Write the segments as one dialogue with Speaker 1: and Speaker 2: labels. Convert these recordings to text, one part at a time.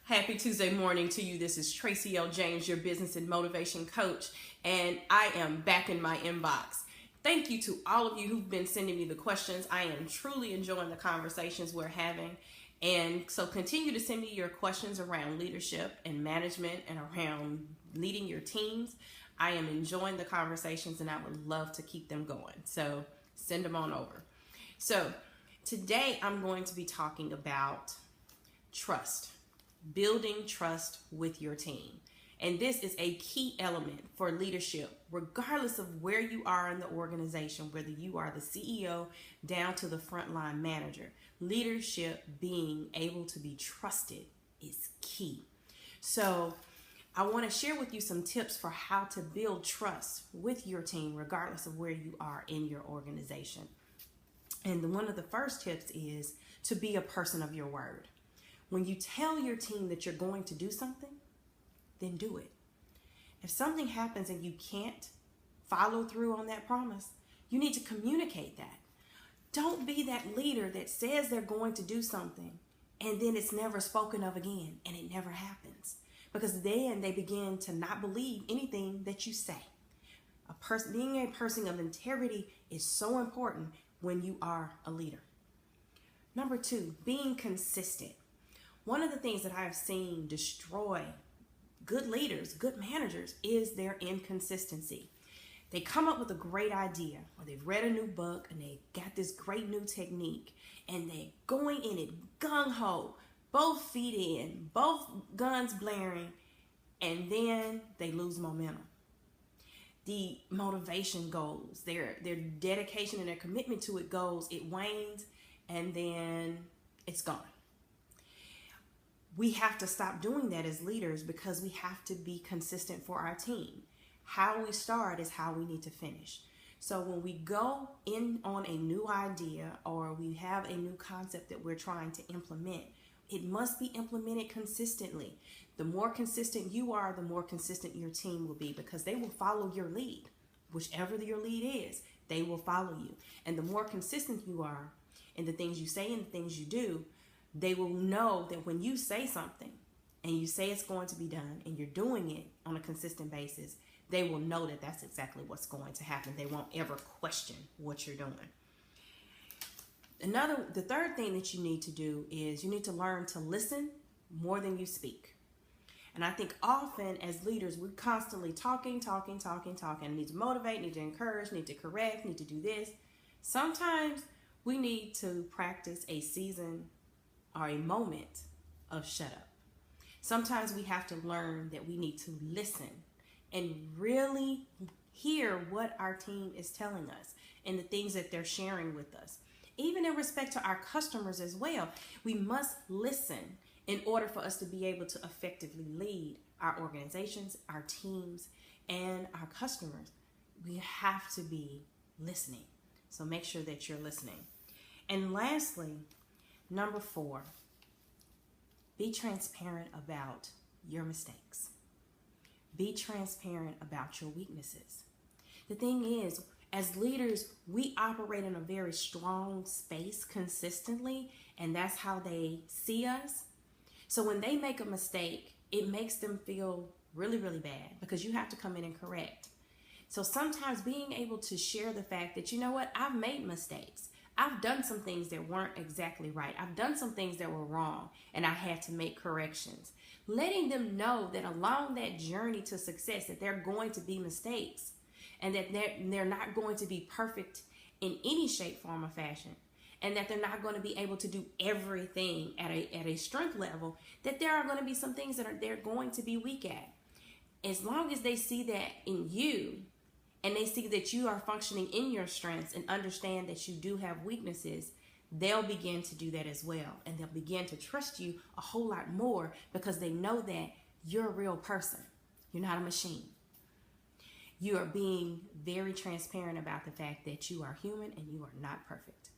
Speaker 1: Happy Tuesday morning to you. This is Tracie L. James, your business and motivation coach, and I am back in my inbox. Thank you to all of you who've been sending me the questions. I am truly enjoying the conversations we're having. And so continue to send me your questions around leadership and management and around leading your teams. I am enjoying the conversations and I would love to keep them going. So send them on over. So today I'm going to be talking about trust. Building trust with your team. And this is a key element for leadership, regardless of where you are in the organization, whether you are the CEO down to the frontline manager. Leadership, being able to be trusted, is key. So I want to share with you some tips for how to build trust with your team, regardless of where you are in your organization. And one of the first tips is to be a person of your word. When you tell your team that you're going to do something, then do it. If something happens and you can't follow through on that promise, you need to communicate that. Don't be that leader that says they're going to do something and then it's never spoken of again and it never happens. Because then they begin to not believe anything that you say. Being a person of integrity is so important when you are a leader. Number 2, being consistent. One of the things that I have seen destroy good leaders, good managers, is their inconsistency. They come up with a great idea, or they've read a new book and they got this great new technique and they're going in it gung-ho, both feet in, both guns blaring, and then they lose momentum. The motivation goes, their dedication and their commitment to it goes, it wanes, and then it's gone. We have to stop doing that as leaders because we have to be consistent for our team. How we start is how we need to finish. So when we go in on a new idea or we have a new concept that we're trying to implement, it must be implemented consistently. The more consistent you are, the more consistent your team will be because they will follow your lead. Whichever your lead is, they will follow you. And the more consistent you are in the things you say and the things you do, they will know that when you say something and you say it's going to be done and you're doing it on a consistent basis, they will know that that's exactly what's going to happen. They won't ever question what you're doing. The third thing that you need to do is you need to learn to listen more than you speak. And I think often as leaders, we're constantly talking. Need to motivate, need to encourage, need to correct, need to do this. Sometimes we need to practice a season or a moment of shut up. Sometimes we have to learn that we need to listen and really hear what our team is telling us and the things that they're sharing with us. Even in respect to our customers as well, we must listen in order for us to be able to effectively lead our organizations, our teams, and our customers. We have to be listening. So make sure that you're listening. And lastly, number 4, be transparent about your mistakes. Be transparent about your weaknesses. The thing is, as leaders, we operate in a very strong space consistently, and that's how they see us. So when they make a mistake, it makes them feel really, really bad because you have to come in and correct. So sometimes being able to share the fact that, you know what, I've made mistakes. I've done some things that weren't exactly right. I've done some things that were wrong and I had to make corrections. Letting them know that along that journey to success that there are going to be mistakes and that they're not going to be perfect in any shape, form, or fashion, and that they're not going to be able to do everything at a strength level, that there are going to be some things that they're going to be weak at. As long as they see that in you, and they see that you are functioning in your strengths and understand that you do have weaknesses, they'll begin to do that as well. And they'll begin to trust you a whole lot more because they know that you're a real person. You're not a machine. You are being very transparent about the fact that you are human and you are not perfect.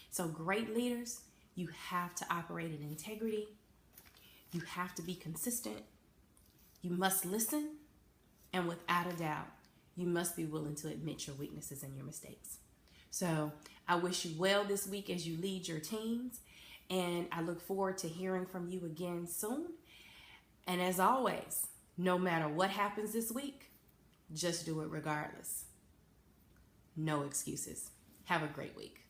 Speaker 1: So great leaders, you have to operate in integrity. You have to be consistent. You must listen. And without a doubt, you must be willing to admit your weaknesses and your mistakes. So I wish you well this week as you lead your teams, and I look forward to hearing from you again soon. And as always, no matter what happens this week, just do it regardless. No excuses. Have a great week.